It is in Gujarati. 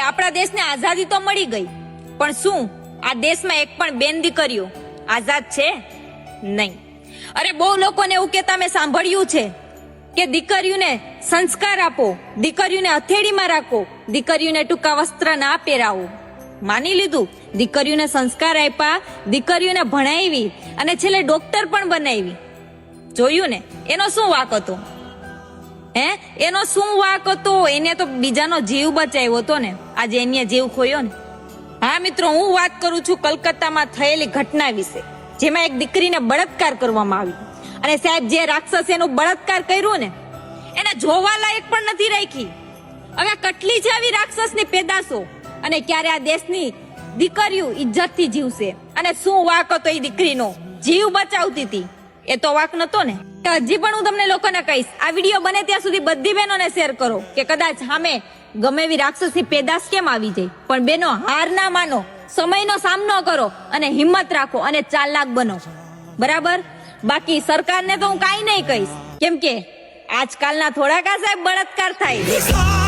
આપણા દેશને આઝાદી તો મળી ગઈ, પણ શું આ દેશમાં એક પણ બેન દીકરીઓ આઝાદ છે? નહીં. અરે બહુ લોકોને એવું કહેતા મેં સાંભળ્યું છે કે દીકરીઓને સંસ્કાર આપો, દીકરીઓને હથેળીમાં રાખો, દીકરીઓને ટૂંકા વસ્ત્ર ના પહેરાવો. માની લીધું, દીકરીઓને સંસ્કાર આપ્યા, દીકરીઓને ભણાવી અને છેલ્લે ડોક્ટર પણ બનાવી. જોયું ને, એનો શું વાંક હતો? એનો શું વાંક હતો? એને તો બીજાનો જીવ બચાવ્યો હતો ને, આજે એને જીવ ખોયો ને. હા મિત્રો, હું વાત કરું છું કલકત્તામાં થયેલી ઘટના વિશે, જેમાં એક દીકરીને બળાત્કાર કરવામાં આવી. અને સાહેબ, જે રાક્ષસે એનો બળાત્કાર કર્યો ને, એને જોવા લાયક પણ નથી રાખી. હવે કેટલી છે આવી રાક્ષસની પેદાશો, અને ક્યારે આ દેશની દીકરીઓ ઇજ્જતથી જીવશે? અને શું વાંક હતો એ દીકરીનો? જીવ બચાવતી હતી, એ તો વાંક નતો ને. હજી પણ હું તમને લોકોને કહીશ, આ વિડીયો બને ત્યાં સુધી બધી બહેનોને શેર કરો કે કદાચ સામે ગમે એવી રાક્ષસની પેદાશ કેમ આવી જાય, પણ બેનો હાર ના માનો, સમયનો સામનો કરો અને હિંમત રાખો અને ચાલાક બનો. બરાબર? બાકી સરકારને તો હું કાંઈ નહીં કહીશ, કેમ કે આજકાલના થોડાક સાહેબ બળાત્કાર થાય.